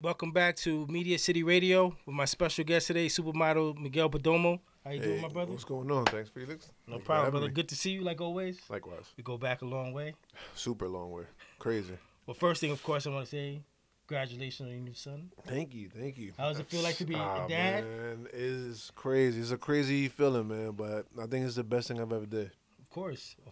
Welcome back to Media City Radio with my special guest today, supermodel Miguel Perdomo. How you doing, my brother? What's going on? Thanks, Felix. No Thanks for problem, having brother. me. Good to see you, like always. Likewise. We go back a long way. Super long way. Crazy. Well, first thing, of course, I want to say congratulations on your new son. Thank you. How does it feel like to be a dad? Man, it's crazy. It's a crazy feeling, man, but I think it's the best thing I've ever did. Of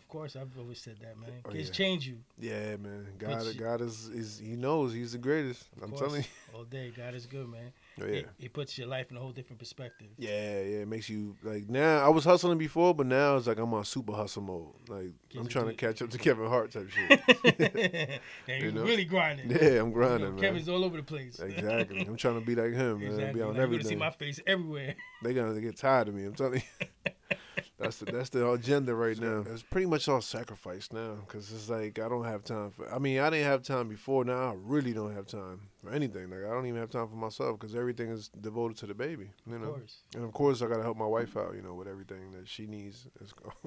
course. I've always said that, man. Oh, Kids yeah. change you. Yeah, man. But God is he knows he's the greatest. I'm course. telling All day, God is good, man. you. Oh, yeah. He puts your life in a whole different perspective. Yeah, it makes you like now. I was hustling before, but now it's like I'm on super hustle mode. Like Kids I'm are trying to good. catch up to Kevin Hart type shit. And You you're know? really grinding. Yeah, I'm grinding, man. Kevin's all over the place. Exactly. I'm trying to be like him, man. Exactly. Be on Like, you're going to see everything. my face everywhere. They gonna get tired of me. I'm telling you. That's the agenda right now. It's pretty much all sacrifice now because it's like I don't have time for. I mean, I didn't have time before. Now I really don't have time for anything. Like I don't even have time for myself because everything is devoted to the baby. You know. Of course. And of course, I gotta help my wife out. You know, with everything that she needs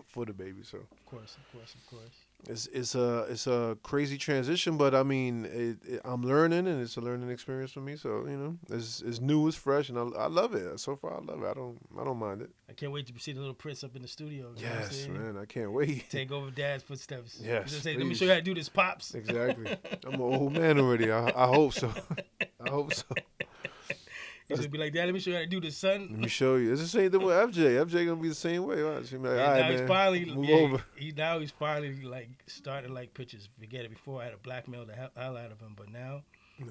for the baby. So Of course. it's a crazy transition, but I mean, I'm learning and it's a learning experience for me. So you know, it's new, it's fresh, and I love it. So far, I love it. I don't mind it. I can't wait to see the little prince up in the studio. You know what I'm Yes, saying? man, I can't wait. Take over dad's footsteps. Yes, You know what I'm saying? Let me please. show you how to do this, pops. Exactly. I'm an old man already. I hope so. I hope so. He's gonna be like, Dad, let me show you how to do this, Let son. me show you. It's the same thing with FJ. FJ gonna be the same way. Watch. He be like, And all now right, he's man. finally Move over. He's finally like starting like pictures. Forget it. Before I had to blackmail the hell out of him, but now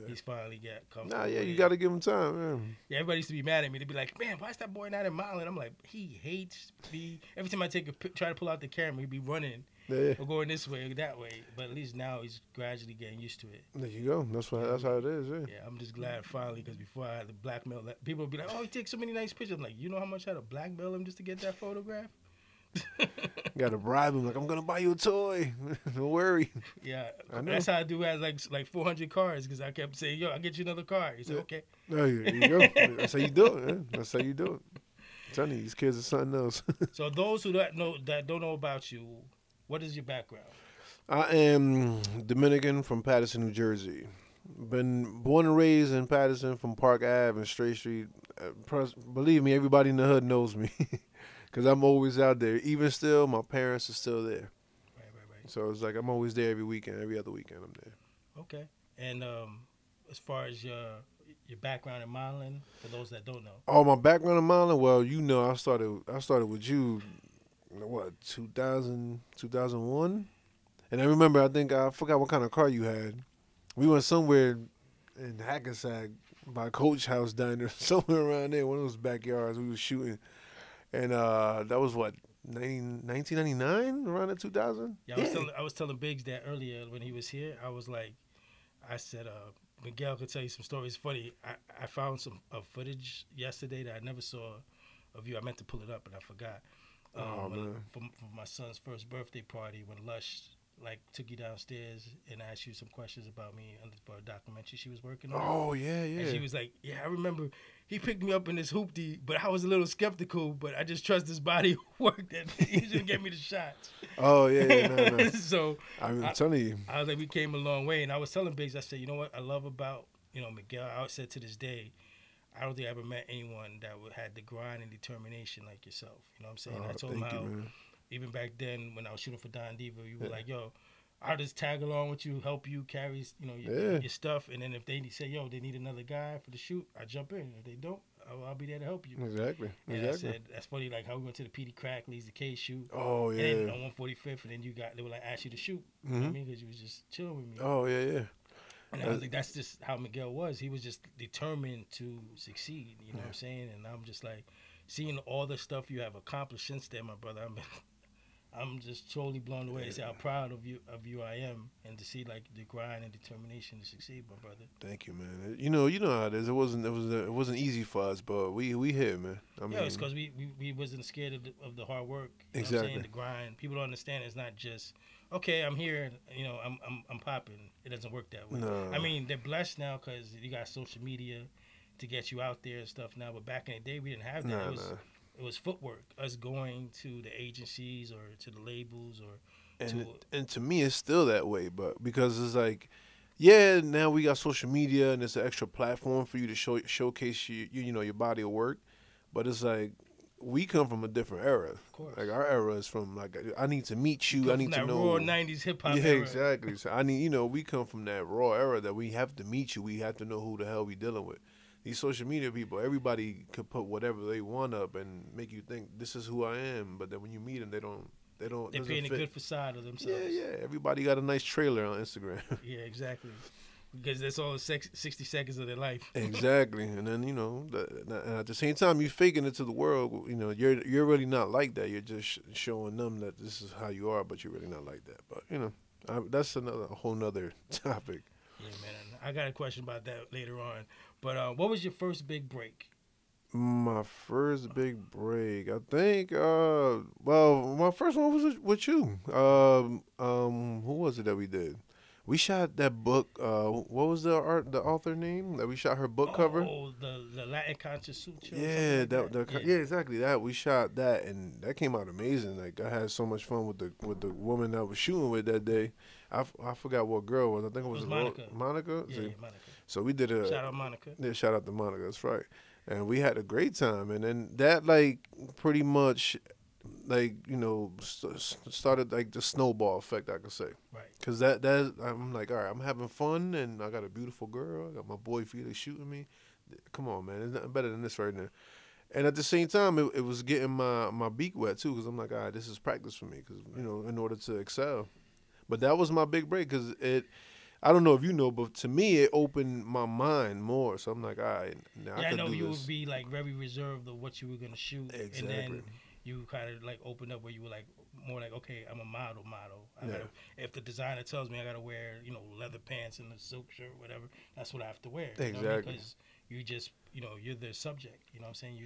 he's finally got comfortable. Nah, yeah, with you it. gotta give him time, man. Yeah, everybody used to be mad at me. They'd be like, "Man, why is that boy not in Milan?" I'm like, he hates me. Every time I try to pull out the camera, he'd be running Yeah, or going this way or that way. But at least now he's gradually getting used to it. there you go. That's how it is. Yeah. Yeah, I'm just glad finally because before I had to blackmail, people would be like, "Oh, he takes so many nice pictures." I'm like, you know how much I had to blackmail him just to get that photograph? Gotta bribe him. Like I'm gonna buy you a toy. Don't worry. Yeah, I know. that's how I do has like 400 cars because I kept saying, "Yo, I'll get you another car." He said, Yeah. "Okay." There you go. That's how you do it. Man. That's how you do it. I'm telling you, these kids are something else. So those who don't know about you, what is your background? I am Dominican from Paterson, New Jersey. Been born and raised in Paterson from Park Ave and Straight Street. Believe me, everybody in the hood knows me because I'm always out there. Even still, my parents are still there. Right. So it's like I'm always there every weekend. Every other weekend, I'm there. Okay. And as far as your background in modeling, for those that don't know, Oh, my background in modeling. Well, you know, I started with you. What 2001? And I remember, I forgot what kind of car you had. We went somewhere in Hackensack by Coach House Diner, somewhere around there, one of those backyards we was shooting. And that was what, 1999, around the 2000? yeah, I was telling Biggs that earlier when he was here. I said, Miguel could tell you some stories. Funny, I found some footage yesterday that I never saw of you. I meant to pull it up, but I forgot. Oh, man. For my son's first birthday party, when Lush took you downstairs and asked you some questions about me for a documentary she was working on. Oh, yeah. And she was like, "Yeah, I remember he picked me up in this hoopty, but I was a little skeptical, but I just trust his body work that he should get me the shots." Oh, yeah, no. So I'm telling you. I was like, we came a long way, and I was telling Biggs, I said, you know what I love about Miguel. I said to this day, I don't think I ever met anyone that had the grind and determination like yourself. You know what I'm saying? I told him Thank how you, man. even back then when I was shooting for Don Diva, you were like, "Yo, I'll just tag along with you, help you carry your stuff, and then if they say, yo, they need another guy for the shoot, I jump in. If they don't, I'll be there to help you." Exactly. And I said, that's funny, like how we went to the Petey Crack, Lee's the K shoot. Oh, yeah. And then on 145th, and then they were like, ask you to shoot. You know what I mean? Because you was just chilling with me. Oh, yeah. And I was like, that's just how Miguel was. He was just determined to succeed. You know what I'm saying? And I'm just like, seeing all the stuff you have accomplished since then, my brother, I'm just totally blown away to see how proud of you I am, and to see like the grind and determination to succeed, my brother. Thank you, man. You know how it is. It wasn't easy for us, but we hit, man. I mean, It's because we wasn't scared of the hard work. You know exactly. what I'm saying? The grind. People don't understand. It's not just okay. I'm here. And, I'm popping. It doesn't work that way. No. I mean, they're blessed now because you got social media to get you out there and stuff now. But back in the day, we didn't have that. It was footwork. Us going to the agencies or to the labels or and to me it's still that way, but because it's like Yeah, now we got social media and it's an extra platform for you to showcase your body of work. But it's like we come from a different era. Of course. Like our era is from like I need to meet you. Come I from need to that know. raw '90s hip hop Yeah, era. exactly. So I need we come from that raw era that we have to meet you. We have to know who the hell we dealing with. These social media people, everybody could put whatever they want up and make you think this is who I am. But then when you meet them, they don't. They're painting a good facade of themselves. Yeah. Everybody got a nice trailer on Instagram. Yeah, exactly. Because that's all 60 seconds of their life. Exactly, and then and at the same time, you faking it to the world. You're really not like that. You're just showing them that this is how you are, but you're really not like that. But that's a whole nother topic. Yeah, man. I got a question about that later on. But what was your first big break? My first big break, I think. Well, my first one was with you. Who was it that we did? We shot that book. What was the author name that we shot her book cover? Oh, the Latin Conscious Sutra. Yeah, like yeah, exactly that. We shot that, and that came out amazing. Like I had so much fun with the woman I was shooting with that day. I forgot what girl it was. I think it was Monica. Monica. Yeah, Monica. So we did a shout out Monica. Yeah, shout out to Monica. That's right. And we had a great time, and then that like pretty much like started like the snowball effect, I could say. Right. Because that I'm like, all right, I'm having fun, and I got a beautiful girl. I got my boy Felix shooting me. Come on, man, there's nothing better than this right now. And at the same time, it was getting my beak wet too, because I'm like, all right, this is practice for me, because in order to excel. But that was my big break, because I don't know if you know, but to me, it opened my mind more. So I'm like, all right, now I I can know do you this. would be like very reserved of what you were gonna shoot, Exactly. and then you kind of like opened up where you were like more like, okay, I'm a model. If the designer tells me I gotta wear leather pants and a silk shirt, whatever, that's what I have to wear. Exactly. Because you just you're the subject. You know what I'm saying?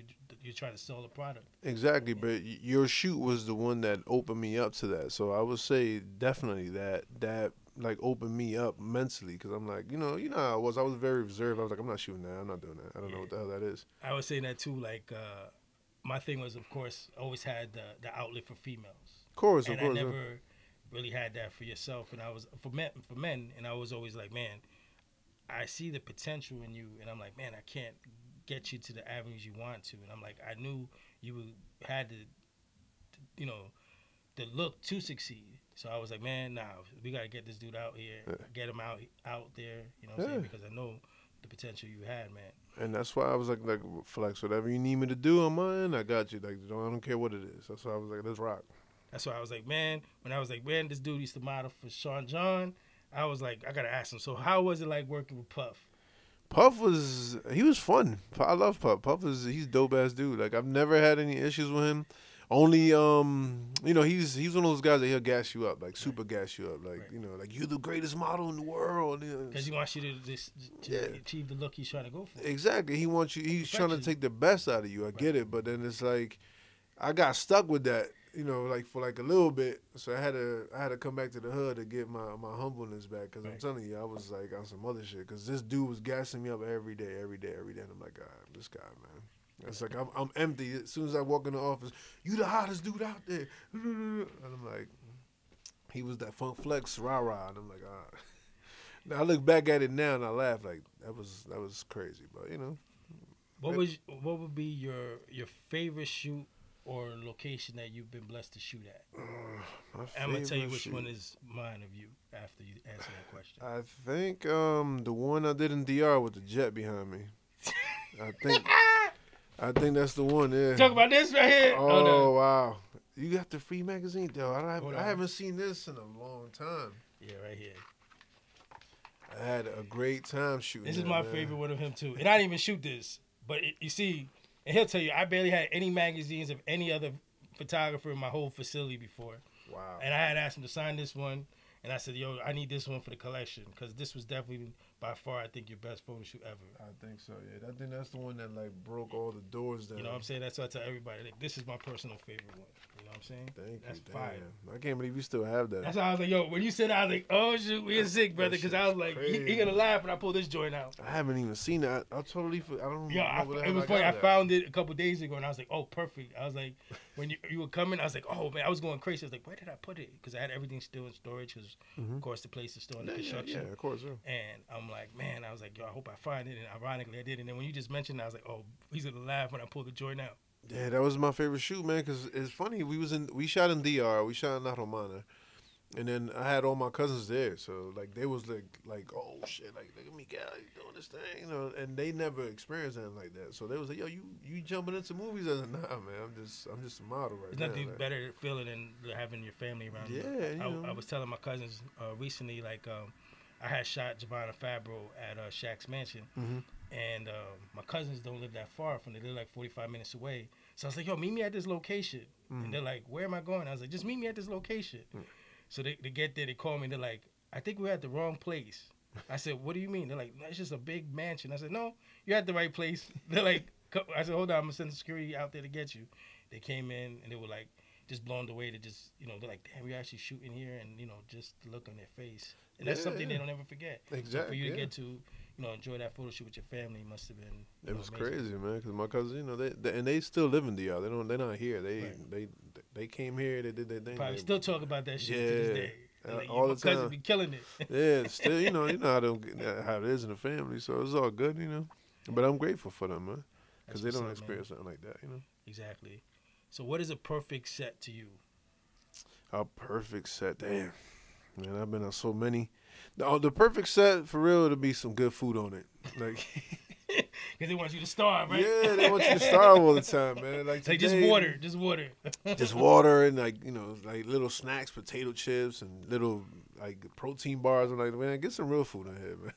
You try to sell the product. Exactly, but your shoot was the one that opened me up to that. So I would say definitely that like opened me up mentally, because I'm like, how I was very reserved. I was like, I'm not shooting that. I'm not doing that. I don't know what the hell that is. I was saying that too. Like my thing was, of course, always had the outlet for females. Of course. I never really had that for yourself, and I was for men, and I was always like, man, I see the potential in you, and I'm like, man, I can't get you to the avenues you want to, and I'm like, I knew you had the look to succeed. So I was like, man, nah, we gotta get this dude out here, get him out there. You know what I'm saying? Because I know the potential you had, man. And that's why I was like Flex, whatever you need me to do on mine, I got you. Like, I don't care what it is. That's why I was like, let's rock. That's why I was like, man, when I was like, man, this dude used to model for Sean John, I was like, I gotta ask him. So how was it like working with Puff? Puff was fun. I love Puff. He's dope ass dude. Like I've never had any issues with him. Only he's one of those guys that he'll gas you up, like super gas you up, like like you're the greatest model in the world. Because he wants you to achieve the look he's trying to go for. Exactly. He wants you. He's trying to take the best out of you. I get it, but then it's like I got stuck with that. Like for like a little bit, so I had to come back to the hood to get my humbleness back. Because I'm telling you, I was like on some other shit. Because this dude was gassing me up every day, and I'm like, God, this guy, man. It's like I'm empty. As soon as I walk in the office, you the hottest dude out there, and I'm like, he was that Funk Flex rah-rah, and I'm like, ah. Now I look back at it now and I laugh like that was crazy, but What would be your favorite shoot or location that you've been blessed to shoot at? I'm gonna tell you which one is mine of you after you answer that question. I think the one I did in DR with the jet behind me. I think that's the one. Yeah. Talk about this right here. Oh wow, you got the free magazine though. I haven't seen this in a long time. Yeah, right here. I had a great time shooting. This is my favorite one of him too, and I didn't even shoot this, but you see. And he'll tell you, I barely had any magazines of any other photographer in my whole facility before. Wow. And I had asked him to sign this one. And I said, yo, I need this one for the collection. Because this was definitely, by far, I think, your best photo shoot ever. I think so, yeah. I think that's the one that, like, broke all the doors down. You know what I'm saying? That's what I tell everybody. Like, this is my personal favorite one. You know? what I'm saying? Thank That's you. fire. Damn. I can't believe you still have that. That's how I was like, yo, when you said that, I was like, oh, shoot, we in sick, brother. Because I was like, he crazy. going to laugh when I pull this joint out. I haven't even seen it. I totally, I don't know what the hell it was I funny. got I that. found it a couple days ago, and I was like, oh, perfect. I was like, when you were coming, I was like, oh, man, I was going crazy. I was like, where did I put it? Because I had everything still in storage because, of course, the place is still under construction. Yeah, of course. Yeah. And I'm like, man, I was like, yo, I hope I find it. And ironically, I did. And then when you just mentioned it, I was like, oh, he's going to laugh when I pull the joint out. Yeah, that was my favorite shoot, man. Because it's funny. We shot in DR. We shot in La Romana. And then I had all my cousins there, so like they was like oh shit, like look at Miguel, he's doing this thing, you know, and they never experienced anything like that. So they was like, yo, you jumping into movies? I was like, nah, man, I'm just a model right now. There's nothing better feeling than having your family around. Yeah, I was telling my cousins recently, like I had shot Giovanna Fabro at Shaq's mansion, and my cousins don't live that far from there. They're like 45 minutes away. So I was like, yo, meet me at this location, and they're like, where am I going? I was like, just meet me at this location. So they get there, they call me, they're like, I think we're at the wrong place. I said, what do you mean? They're like, no, it's just a big mansion. I said, no, you're at the right place. They're like, I said, hold on, I'm going to send the security out there to get you. They came in, and they were like, just blown away to just, you know, they're like, damn, we're actually shooting here, and, you know, just the look on their face. And that's something they don't ever forget. Exactly. So for you to get to, you know, enjoy that photo shoot with your family must have been. It was amazing. crazy, man. Because my cousins, you know, they still live in DR. They're not here. They came here. They did their thing. Probably still talk about that shit to this day. Like, all the time. Cousins be killing it. Yeah, still, you know how it is in the family, so it's all good, you know. But I'm grateful for them, man, because they don't experience something like that, you know. Exactly. So, what is a perfect set to you? A perfect set, damn, man. I've been on so many. The perfect set for real to be some good food on it, like. Because they want you to starve, right? Yeah, they want you to starve all the time, man. Like, today, just water. Just water and like, you know, like little snacks, potato chips and little like protein bars. I'm like, man, get some real food in here, man.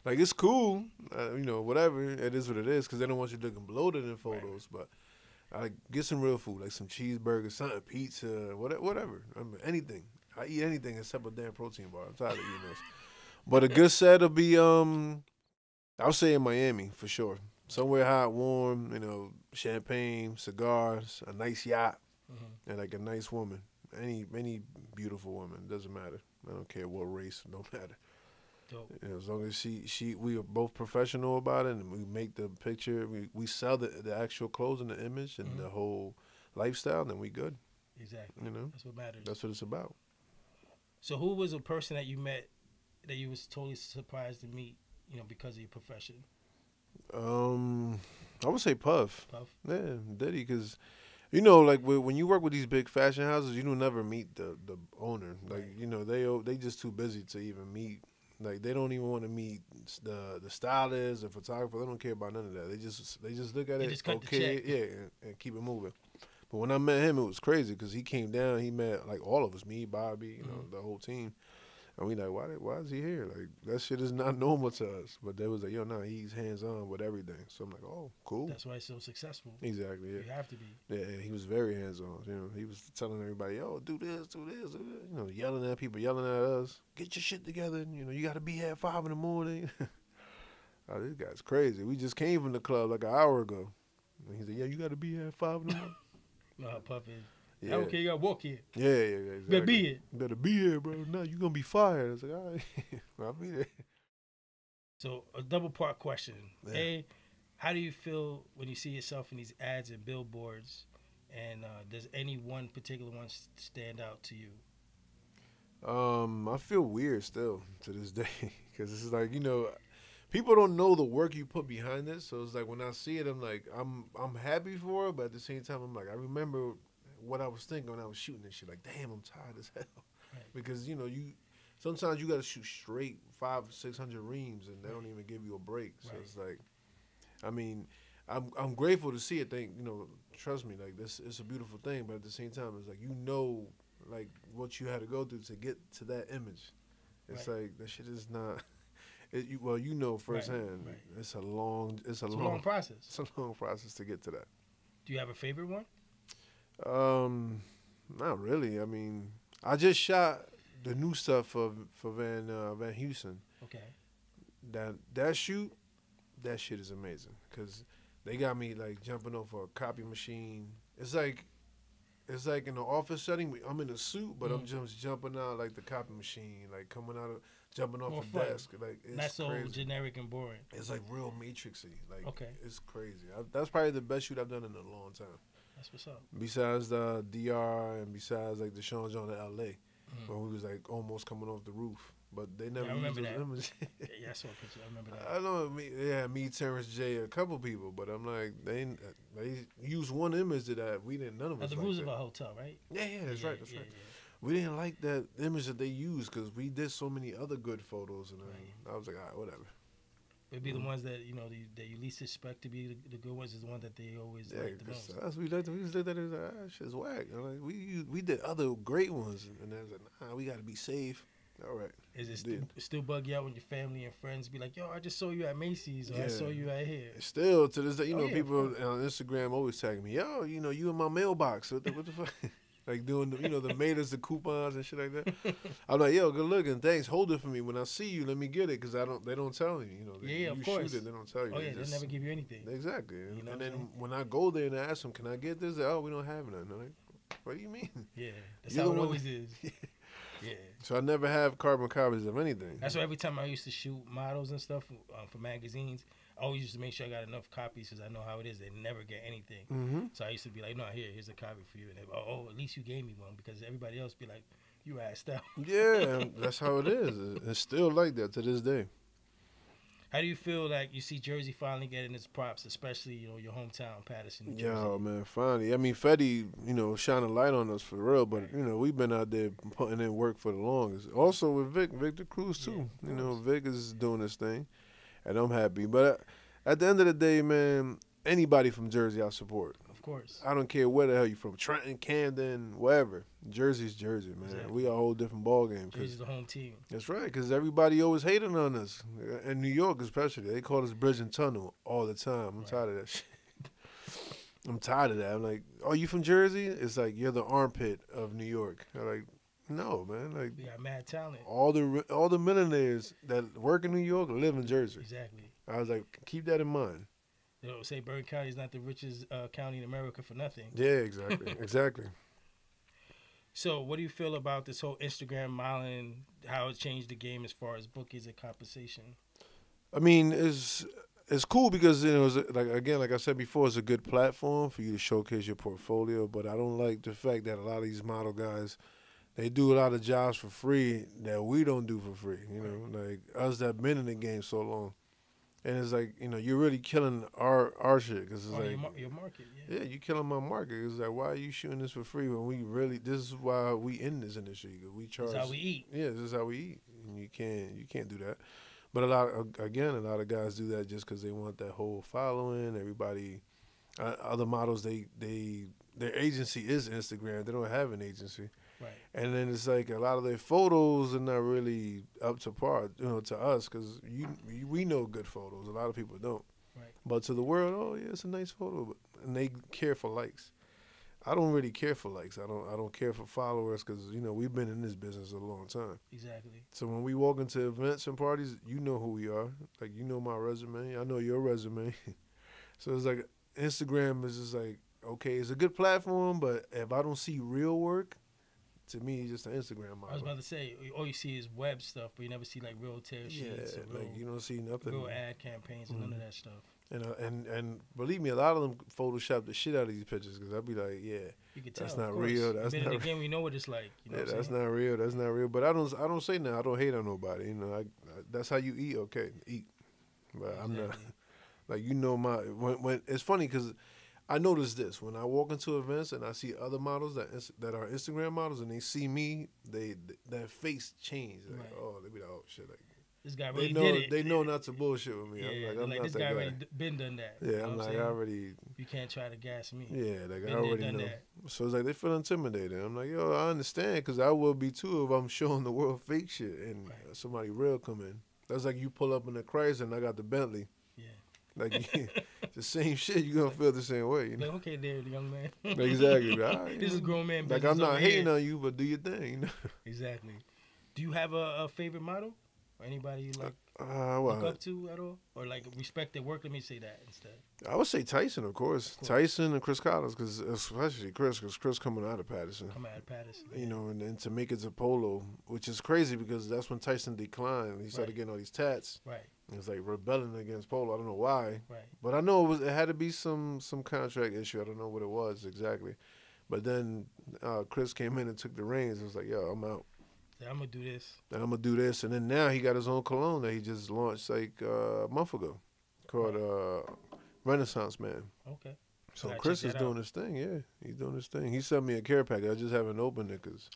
Like, it's cool, you know, whatever. It is what it is because they don't want you looking bloated in photos. Right. But I get some real food, like some cheeseburgers, something, pizza, whatever. I mean, anything. I eat anything except a damn protein bar. I'm tired of eating this. But a good set will be I'll say in Miami for sure. Somewhere hot, warm, you know, champagne, cigars, a nice yacht, and like a nice woman. Any beautiful woman, doesn't matter. I don't care what race, don't matter. Dope. You know, as long as we are both professional about it, and we make the picture, we sell the actual clothes and the image and the whole lifestyle, then we good. Exactly. You know, that's what matters. That's what it's about. So, who was a person that you met that you was totally surprised to meet? You know, because of your profession. I would say Puff. Puff. Yeah, Diddy, because you know, like when you work with these big fashion houses, you don't never meet the owner. Like, you know, they just too busy to even meet. Like, they don't even want to meet the stylist, the photographer. They don't care about none of that. They just look at it, just cut okay, the check. yeah, and keep it moving. But when I met him, it was crazy because he came down. He met like all of us, me, Bobby, you know, the whole team. And we like, why is he here? Like, that shit is not normal to us. But they was like, yo, no, he's hands-on with everything. So I'm like, oh, cool. That's why he's so successful. Exactly, yeah. You have to be. Yeah, he was very hands-on. You know, he was telling everybody, yo, do this, do this, do this. You know, yelling at people, yelling at us. Get your shit together. You know, you got to be here at 5 in the morning. Oh, this guy's crazy. We just came from the club like an hour ago. And he said, yeah, you got to be here at 5 in the morning. You know how Puff is. Yeah. Okay, you got to walk here. Yeah, exactly. Better be here. Better be here, bro. No, you're going to be fired. I was like, all right, I'll be there. So, a double-part question. Yeah. A, how do you feel when you see yourself in these ads and billboards? And does any one particular one stand out to you? I feel weird still to this day because it's like, you know, people don't know the work you put behind this. So it's like when I see it, I'm like, I'm happy for it, but at the same time, I'm like, I remember what I was thinking when I was shooting this shit. Like, damn, I'm tired as hell. Right. Because, you know, sometimes you got to shoot straight 500-600 reams and they don't even give you a break. So it's like, I mean, I'm grateful to see it. You know, trust me, like, this, it's a beautiful thing. But at the same time, it's like, you know, like what you had to go through to get to that image. It's like, that shit is not. Well, you know firsthand. Right. It's a long process. It's a long process to get to that. Do you have a favorite one? Not really. I mean, I just shot the new stuff for Van Houston. Okay. That shoot, that shit is amazing because they got me like jumping off a copy machine. It's it's like in the office setting. I'm in a suit, but I'm just jumping out like the copy machine, like coming out of jumping off More a fun. desk. Like it's Not so crazy. generic and boring. It's like real matrixy. Like Okay. it's crazy. That's probably the best shoot I've done in a long time. That's what's up. Besides the DR and besides like the Sean John in LA, when we was like almost coming off the roof. But they never used those images. Yeah, I saw a picture. I remember that. I know, me, Terrence J, a couple people, but I'm like, they used one image that we didn't, none of us. The Roosevelt Hotel, right? Yeah, that's right. Yeah. We didn't like that image that they used because we did so many other good photos, and I was like, all right, whatever. It'd be the ones that that you least expect to be the good ones is the one that they always like the most. We just looked at it as like, shit's whack. Like, we did other great ones, and I was like, nah, we got to be safe. All right. Is it still bug you out when your family and friends be like, yo, I just saw you at Macy's, or I saw you right here? Still to this day, people on Instagram always tagging me, yo, you in my mailbox. What the fuck? Like doing the made us the coupons and shit like that. I'm like, yo, good looking, thanks. Hold it for me. When I see you, let me get it, because they don't tell you. Of you course. shoot it, they don't tell you. Oh yeah, they never give you anything. Exactly. And then when I go there and I ask them, can I get this? Oh, we don't have none. I'm like, what do you mean? Yeah, that's how it always is. Yeah. So I never have carbon copies of anything. That's why every time I used to shoot models and stuff for magazines, I always used to make sure I got enough copies because I know how it is. They never get anything. Mm-hmm. So I used to be like, no, here's a copy for you. And they, at least you gave me one, because everybody else be like, you asked out. Yeah, that's how it is. It's still like that to this day. How do you feel like you see Jersey finally getting its props, especially, your hometown, Patterson, New Jersey? Yo, man, finally. I mean, Fetty, shine a light on us for real, but, we've been out there putting in work for the longest. Also with Victor Cruz, too. Vic is doing his thing, and I'm happy. But at the end of the day, man, anybody from Jersey I support. Of course. I don't care where the hell you're from, Trenton, Camden, wherever. Jersey's Jersey, man. Exactly. We a whole different ballgame. Jersey's the home team. That's right, because everybody always hating on us. In New York especially. They call us Bridge and Tunnel all the time. I'm tired of that shit. I'm tired of that. I'm like, oh, you from Jersey? It's like, you're the armpit of New York. I'm like, no, man. Like, we got mad talent. All the millionaires that work in New York live in Jersey. Exactly. I was like, keep that in mind. Say Bergen County is not the richest county in America for nothing. Yeah, exactly. Exactly. So what do you feel about this whole Instagram modeling, how it changed the game as far as bookings and compensation? I mean, it's cool because, it's like I said before, it's a good platform for you to showcase your portfolio, but I don't like the fact that a lot of these model guys, they do a lot of jobs for free that we don't do for free, like us that been in the game so long. And it's like, you're really killing our shit. Cause it's like your market, yeah, you're killing my market. It's like, why are you shooting this for free when this is why we in this industry. Cause we charge. This is how we eat. Yeah, this is how we eat. And you can't do that. But a lot of guys do that just because they want that whole following. Everybody, other models, their agency is Instagram. They don't have an agency. Right. And then it's like a lot of their photos are not really up to par, to us, because we know good photos. A lot of people don't. Right. But to the world, oh yeah, it's a nice photo, and they care for likes. I don't really care for likes. I don't care for followers, because we've been in this business a long time. Exactly. So when we walk into events and parties, you know who we are. Like, my resume. I know your resume. So it's like Instagram is just like, okay, it's a good platform, but if I don't see real work, to me, it's just an Instagram model. I was about to say, all you see is web stuff, but you never see like real tear sheets. Yeah, like you don't see nothing. Real ad campaigns and none of that stuff. And believe me, a lot of them Photoshop the shit out of these pictures, because I'd be like, yeah, you can tell, that's not real. That's not. Again, we know what it's like. That's not real. That's not real. But I don't say that. I don't hate on nobody. That's how you eat. Okay, eat. But exactly. I'm not like when it's funny because I notice this when I walk into events and I see other models that are Instagram models and they see me, that face change. Like, right. Oh, they be like, oh shit, like this guy really did it. They know not to bullshit with me. Yeah, I'm like not this guy already been done that. Yeah, I'm like, I already. You can't try to gas me. Yeah, like I already know. That. So it's like they feel intimidated. I'm like, yo, I understand, because I will be too if I'm showing the world fake shit and somebody real come in. That's like you pull up in the Chrysler and I got the Bentley. Yeah. Like the same shit, you're gonna feel the same way. Like, okay, there, young man. Exactly. Right, this is a grown man. Like, I'm not hating on you, but do your thing. Exactly. Do you have a favorite model? or anybody you like look Well, up to at all, or like respect their work? Let me say that instead. I would say Tyson, of course. Of course. Tyson and Chris Collins, because especially Chris, because Chris coming out of Patterson. Come out of Patterson. You know, and then to make it to Polo, which is crazy because that's when Tyson declined. He started getting all these tats. Right. It was like rebelling against Polo. I don't know why. Right. But I know it had to be some contract issue. I don't know what it was exactly. But then Chris came in and took the reins. It was like, yo, I'm out. Yeah, I'm gonna do this. And I'm gonna do this. And then now he got his own cologne that he just launched like a month ago, called Renaissance Man. Okay. So Gotta Chris check is that doing out. his thing. Yeah, he's doing his thing. He sent me a care package. I just haven't opened it because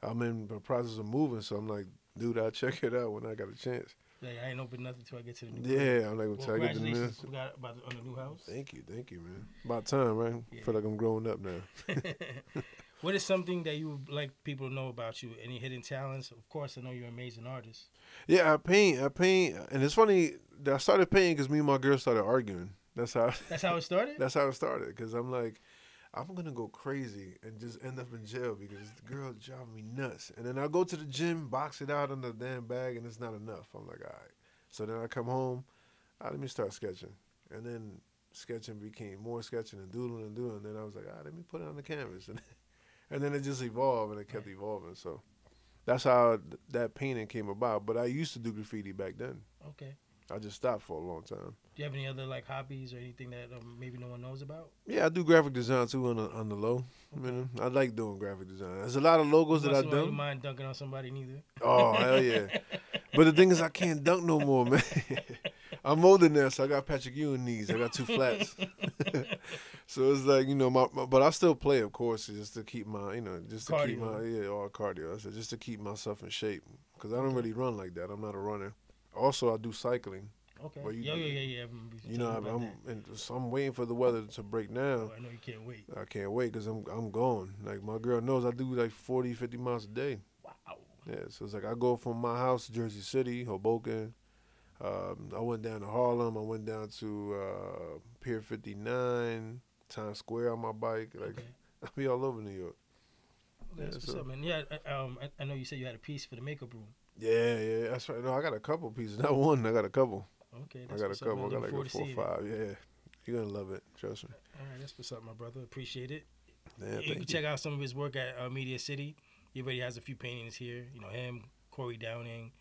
I'm in the process of moving. So I'm like, dude, I'll check it out when I got a chance. Yeah, I ain't opened nothing till I get to the new. Yeah, I'm like, Well, until I get the new. congratulations on the new house. Thank you, man. About time, right? Yeah. Feel like I'm growing up now. What is something that you would like people to know about you? Any hidden talents? Of course, I know you're an amazing artist. Yeah, I paint, and it's funny that I started painting because me and my girl started arguing. That's how it started. That's how it started. Because I'm like, I'm gonna go crazy and just end up in jail because the girl driving me nuts. And then I go to the gym, box it out in the damn bag, and it's not enough. I'm like, all right. So then I come home, let me start sketching, and then sketching became more sketching and doodling and doodling. And then I was like, let me put it on the canvas, and then it just evolved and it kept evolving. So that's how that painting came about. But I used to do graffiti back then. Okay. I just stopped for a long time. Do you have any other like hobbies or anything that maybe no one knows about? Yeah, I do graphic design too on the low. Okay. You know, I like doing graphic design. There's a lot of logos that I You do. mind dunking on somebody neither? Oh hell yeah! But the thing is, I can't dunk no more, man. I'm older now, so I got Patrick Ewing knees. I got 2 flats. So it's like, you know, but I still play, of course, just to keep my, just to Cardio. keep my all cardio. I said just to keep myself in shape because I don't really run like that. I'm not a runner. Also, I do cycling. Okay. Well, Yeah. You know, I'm waiting for the weather to break now. Oh, I know you can't wait. I can't wait because I'm going. Like my girl knows I do like 40, 50 miles a day. Wow. Yeah, so it's like I go from my house to Jersey City, Hoboken. I went down to Harlem. I went down to Pier 59, Times Square on my bike. Like I be all over New York. Okay, that's what's up, man. Yeah, I know you said you had a piece for the makeup room. Yeah, that's right. No, I got a couple pieces. Not one. I got a couple. Okay, I got a couple. I got like a 4 or 5. Yeah, you're gonna love it. Trust me. All right, that's what's up, my brother. Appreciate it. Yeah, You can check out some of his work at Media City. He already has a few paintings here. You know him, Corey Downing,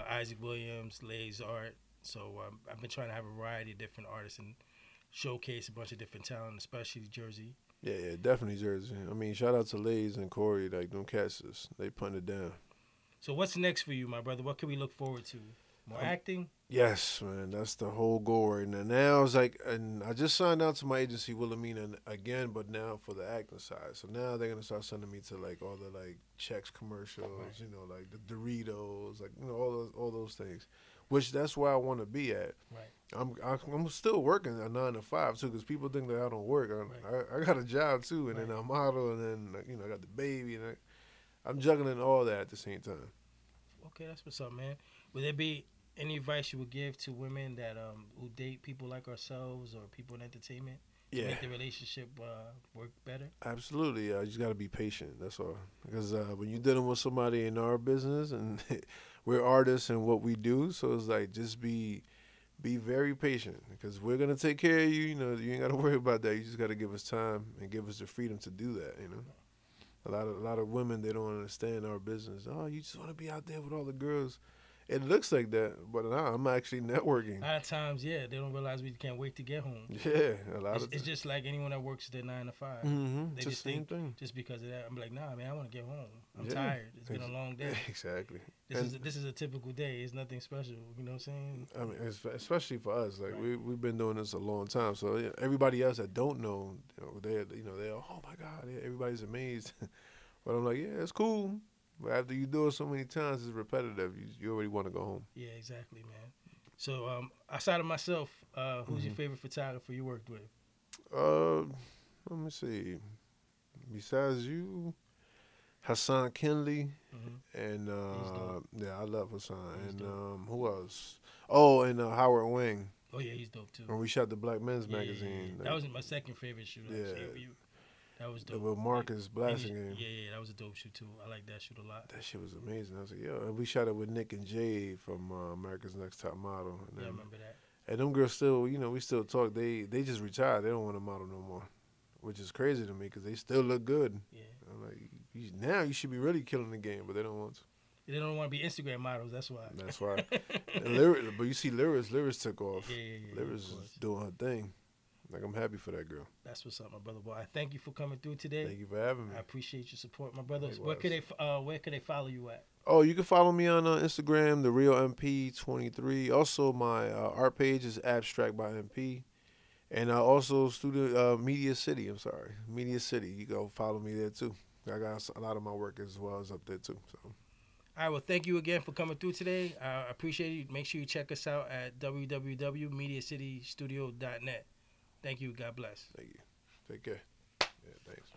Isaac Williams, Lay's art. So I've been trying to have a variety of different artists and showcase a bunch of different talent, especially Jersey. Yeah, definitely Jersey. I mean, shout out to Lay's and Corey. Like them cats, they putting it down. So what's next for you, my brother? What can we look forward to? More acting? Yes, man. That's the whole goal right now. Now it's like, and I just signed out to my agency Wilhelmina again, but now for the acting side. So now they're gonna start sending me to like all the like Chex commercials, you know, like the Doritos, like all those things. Which that's where I want to be at. Right. I'm still working a 9 to 5 too, because people think that I don't work. I got a job too, and then I model, and then I got the baby, and I'm juggling all that at the same time. Okay, that's what's up, man. Would there be any advice you would give to women that who date people like ourselves or people in entertainment to make the relationship work better? Absolutely. You just got to be patient. That's all. Because when you're dealing with somebody in our business, and we're artists and what we do, so it's like just be very patient because we're gonna take care of you. You know, you ain't got to worry about that. You just got to give us time and give us the freedom to do that. You know. A lot of women, they don't understand our business. Oh, you just want to be out there with all the girls. It looks like that, but I'm actually networking. A lot of times, they don't realize we can't wait to get home. Yeah, a lot of it's just like anyone that works their 9 to 5. Mm-hmm. They just same think thing. Just because of that, I'm like, nah, man, I want to get home. I'm tired. It's been a long day. Exactly. This is a typical day. It's nothing special. You know what I'm saying? I mean, especially for us, like we've been doing this a long time. So everybody else that don't know, they're oh my God, everybody's amazed. But I'm like, yeah, it's cool. But after you do it so many times, it's repetitive. You already want to go home. Yeah, exactly, man. So outside of myself, who's your favorite photographer you worked with? Let me see. Besides you, Hassan Kinley, and I love Hassan. And who else? Oh, and Howard Wing. Oh yeah, he's dope too. When we shot the Black Men's magazine. That was my second favorite shoot. Yeah. That was The dope. with Marcus And blasting game. yeah, that was a dope shoot too. I like that shoot a lot. That shit was amazing. I was like, yo, and we shot it with Nick and Jay from America's Next Top Model. And Yeah, I then, remember that. and them girls still, we still talk. They just retired. They don't want to model no more, which is crazy to me because they still look good. Yeah. I'm like, now you should be really killing the game, but they don't want to. They don't want to be Instagram models. That's why. That's why. But you see, Lyris took off. Yeah, Lyris is doing her thing. Like, I'm happy for that girl. That's what's up, my brother. Boy, I thank you for coming through today. Thank you for having me. I appreciate your support, my brothers. Likewise. Where could they follow you at? Oh, you can follow me on Instagram, the Real MP23. Also, my art page is Abstract by MP, and also Media City. Media City. You go follow me there too. I got a lot of my work as well as up there too. So. All right, well, thank you again for coming through today. I appreciate it. Make sure you check us out at www.mediacitystudio.net. Thank you. God bless. Thank you. Take care. Yeah, thanks.